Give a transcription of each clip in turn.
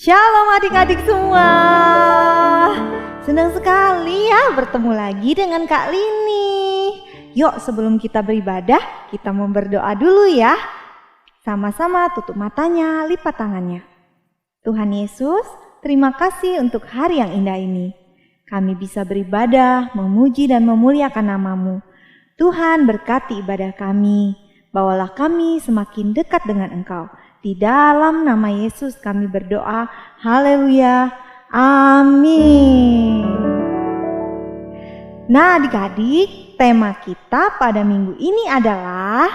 Shalom adik-adik semua. Senang sekali ya bertemu lagi dengan Kak Lini. Yuk sebelum kita beribadah, kita mau berdoa dulu ya. Sama-sama tutup matanya, lipat tangannya. Tuhan Yesus, terima kasih untuk hari yang indah ini. Kami bisa beribadah, memuji dan memuliakan nama-Mu. Tuhan berkati ibadah kami. Bawalah kami semakin dekat dengan Engkau. Di dalam nama Yesus kami berdoa. Haleluya. Amin. Nah adik-adik, tema kita pada minggu ini adalah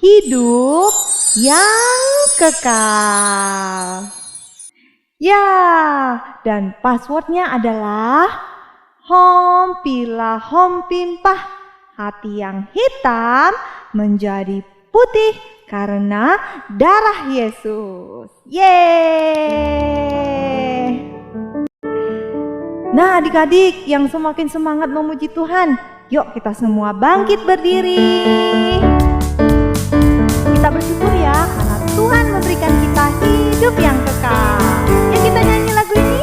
hidup yang kekal. Ya, dan passwordnya adalah hom pila hom pimpah. Hati yang hitam menjadi putih karena darah Yesus. Yeay! Nah adik-adik yang semakin semangat memuji Tuhan, yuk kita semua bangkit berdiri. Kita bersyukur ya karena Tuhan memberikan kita hidup yang kekal. Yuk kita nyanyi lagu ini.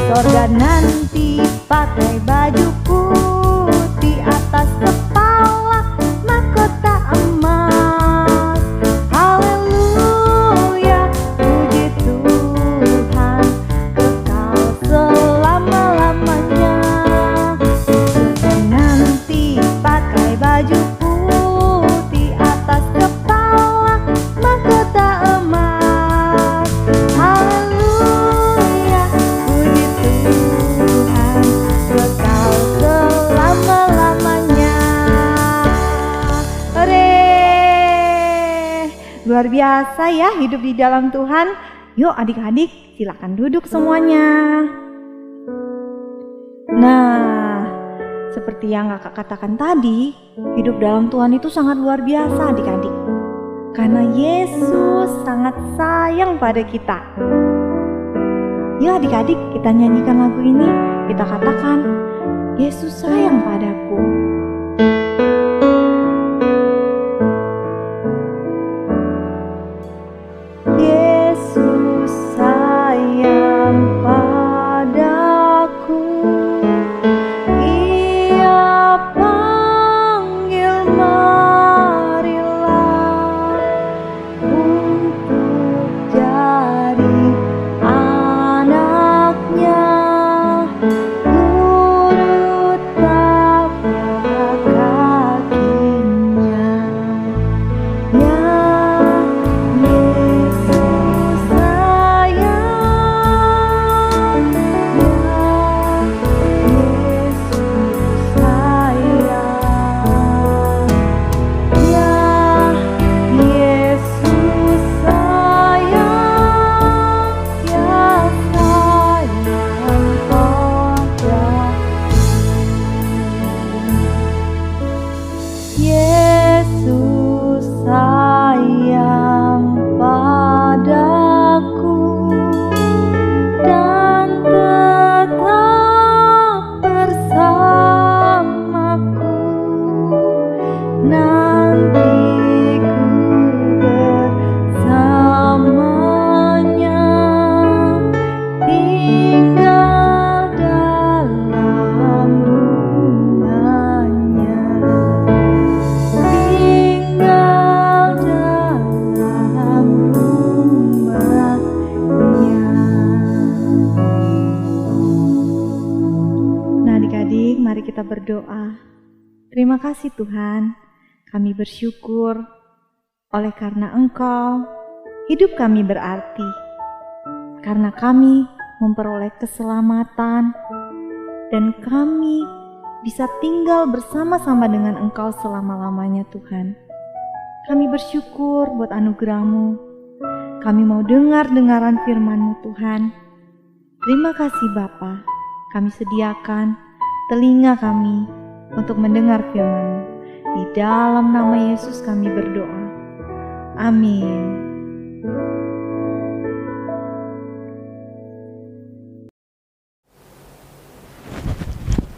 Sorga nanti pakai baju putih, atas kepala mahkota emas. Haleluya, puji Tuhan, kekal selama-lamanya. Sorga nanti pakai baju putih, atas kepala mahkota emas. Haleluya, puji Tuhan, kekal selama-lamanya. Hore! Luar biasa ya hidup di dalam Tuhan. Yuk adik-adik silakan duduk semuanya. Nah, seperti yang kakak katakan tadi, hidup dalam Tuhan itu sangat luar biasa adik-adik. Karena Yesus sangat sayang pada kita. Ya adik-adik, kita nyanyikan lagu ini. Kita katakan, Yesus sayang padaku. Yesus sayang padaku. Ia panggil marilah untuk jadi anaknya. Turut tapak kakinya. Ya Yesus sayang. Ya Yesus sayang. Ya Yesus sayang. Ya sayang padaku. Yesus sayang padaku dan tetap bersamaku. Nanti ku bersamanya, tinggal dalam rumahnya. Tinggal dalam rumahnya. Nah adik-adik, mari kita berdoa. Terima kasih Tuhan, kami bersyukur oleh karena Engkau, hidup kami berarti. Karena kami memperoleh keselamatan dan kami bisa tinggal bersama-sama dengan Engkau selama-lamanya Tuhan. Kami bersyukur buat anugerah-Mu. Kami mau dengar-dengaran firman-Mu Tuhan. Terima kasih Bapa. Kami sediakan telinga kami untuk mendengar firman-Mu. Di dalam nama Yesus kami berdoa. Amin.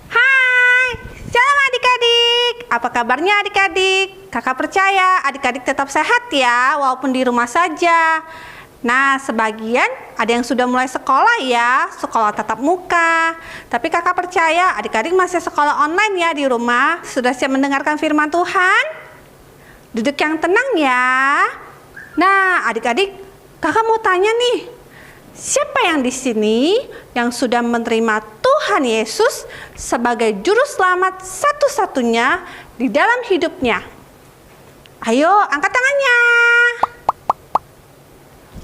Hai, shalom adik-adik. Apa kabarnya adik-adik? Kakak percaya adik-adik tetap sehat ya, walaupun di rumah saja. Nah, sebagian ada yang sudah mulai sekolah ya, sekolah tatap muka. Tapi kakak percaya adik-adik masih sekolah online ya di rumah. Sudah siap mendengarkan firman Tuhan? Duduk yang tenang ya. Nah, adik-adik, kakak mau tanya nih, siapa yang di sini yang sudah menerima Tuhan Yesus sebagai juru selamat satu-satunya di dalam hidupnya? Ayo, angkat tangannya.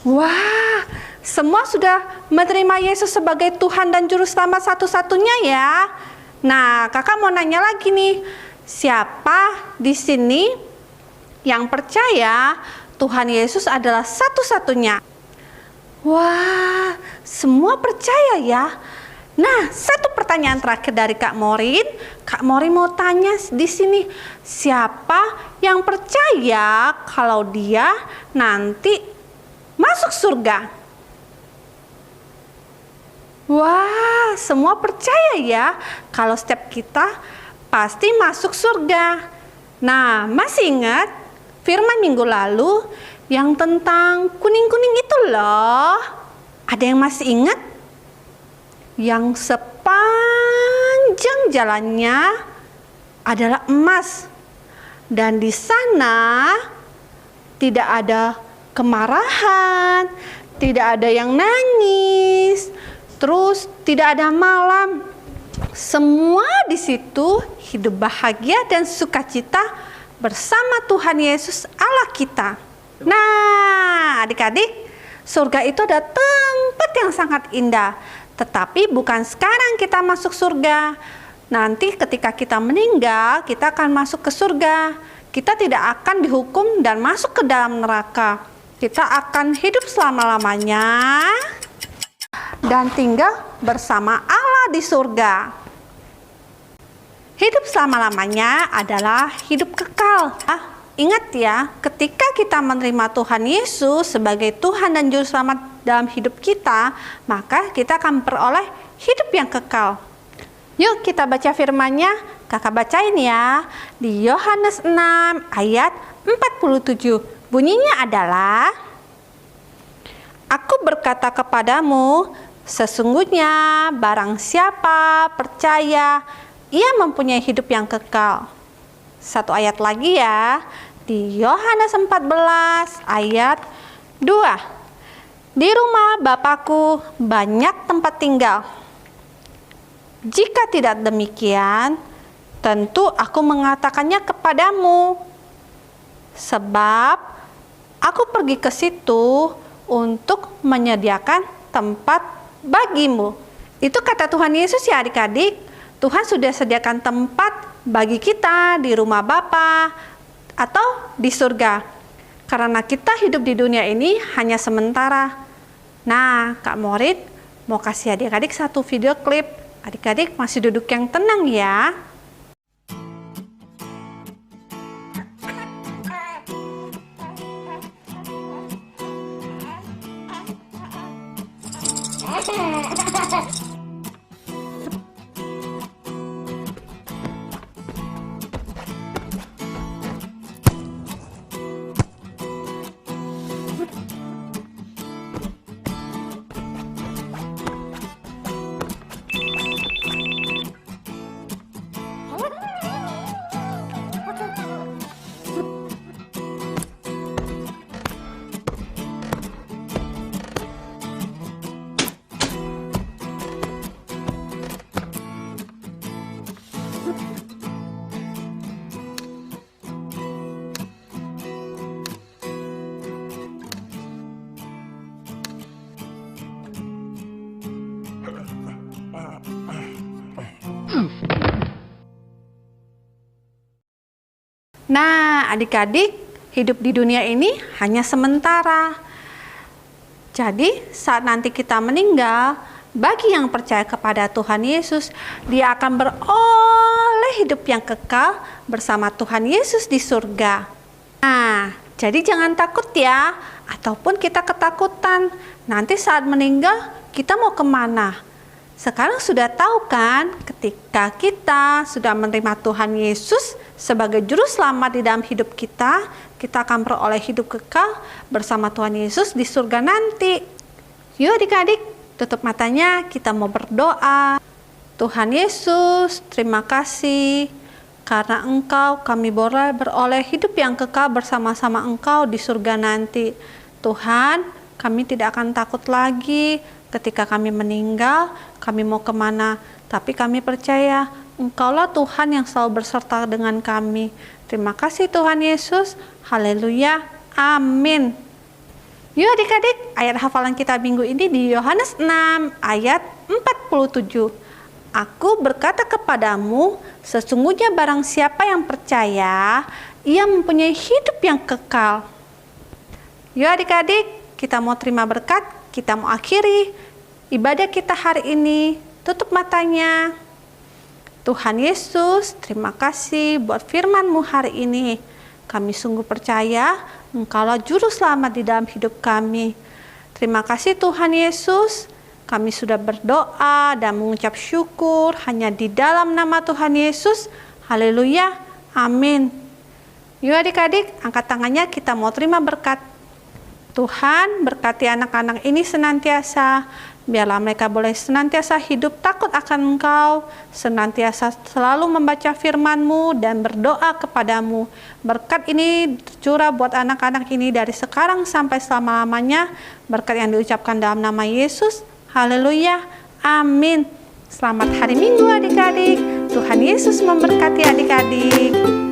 Wah, semua sudah menerima Yesus sebagai Tuhan dan Juru Selamat satu-satunya ya. Nah, kakak mau nanya lagi nih, siapa di sini yang percaya Tuhan Yesus adalah satu-satunya? Wah, semua percaya ya. Nah, satu pertanyaan terakhir dari Kak Morin. Kak Morin mau tanya di sini, siapa yang percaya kalau dia nanti masuk surga? Wah, semua percaya ya kalau setiap kita pasti masuk surga. Nah, masih ingat firman minggu lalu yang tentang kuning-kuning itu loh? Ada yang masih ingat? Yang sepanjang jalannya adalah emas, dan di sana tidak ada kemarahan, tidak ada yang nangis, terus tidak ada malam. Semua di situ hidup bahagia dan sukacita bersama Tuhan Yesus Allah kita. Nah, adik-adik, surga itu ada tempat yang sangat indah. Tetapi bukan sekarang kita masuk surga. Nanti ketika kita meninggal, kita akan masuk ke surga. Kita tidak akan dihukum dan masuk ke dalam neraka. Kita akan hidup selama-lamanya dan tinggal bersama Allah di surga. Hidup selama-lamanya adalah hidup kekal. Ingat ya, ketika kita menerima Tuhan Yesus sebagai Tuhan dan Juru Selamat dalam hidup kita, maka kita akan memperoleh hidup yang kekal. Yuk kita baca firman-Nya. Kakak bacain ya. Di Yohanes 6 ayat 47. Bunyinya adalah, aku berkata kepadamu, sesungguhnya barang siapa percaya, ia mempunyai hidup yang kekal. Satu ayat lagi ya, di Yohanes 14 ayat 2. Di rumah Bapakku banyak tempat tinggal. Jika tidak demikian, tentu aku mengatakannya kepadamu. Sebab aku pergi ke situ untuk menyediakan tempat bagimu. Itu kata Tuhan Yesus ya adik-adik. Tuhan sudah sediakan tempat bagi kita di rumah Bapa atau di surga. Karena kita hidup di dunia ini hanya sementara. Nah, Kak Morit mau kasih adik-adik satu video klip. Adik-adik masih duduk yang tenang ya. Nah, adik-adik, hidup di dunia ini hanya sementara. Jadi, saat nanti kita meninggal, bagi yang percaya kepada Tuhan Yesus, dia akan beroleh hidup yang kekal bersama Tuhan Yesus di surga. Nah, jadi jangan takut ya, ataupun kita ketakutan. Nanti saat meninggal, kita mau kemana? Sekarang sudah tahu kan, ketika kita sudah menerima Tuhan Yesus sebagai juru selamat di dalam hidup kita, kita akan beroleh hidup kekal bersama Tuhan Yesus di surga nanti. Yuk adik-adik, tutup matanya, kita mau berdoa. Tuhan Yesus, terima kasih karena Engkau kami boleh beroleh hidup yang kekal bersama-sama Engkau di surga nanti. Tuhan, kami tidak akan takut lagi ketika kami meninggal, kami mau kemana. Tapi kami percaya Engkaulah Tuhan yang selalu berserta dengan kami. Terima kasih Tuhan Yesus. Haleluya. Amin. Yuk adik-adik, ayat hafalan kita minggu ini di Yohanes 6 ayat 47. Aku berkata kepadamu, sesungguhnya barang siapa yang percaya, ia mempunyai hidup yang kekal. Yuk adik-adik, kita mau terima berkat, kita mau akhiri ibadah kita hari ini. Tutup matanya. Tuhan Yesus, terima kasih buat firman-Mu hari ini. Kami sungguh percaya Engkaulah juru selamat di dalam hidup kami. Terima kasih Tuhan Yesus. Kami sudah berdoa dan mengucap syukur hanya di dalam nama Tuhan Yesus. Haleluya. Amin. Yuk adik-adik, angkat tangannya, kita mau terima berkat. Tuhan, berkati anak-anak ini senantiasa. Biarlah mereka boleh senantiasa hidup takut akan Engkau, senantiasa selalu membaca firman-Mu dan berdoa kepadamu. Berkat ini tercurah buat anak-anak ini dari sekarang sampai selama-lamanya. Berkat yang diucapkan dalam nama Yesus. Haleluya. Amin. Selamat hari Minggu adik-adik. Tuhan Yesus memberkati adik-adik.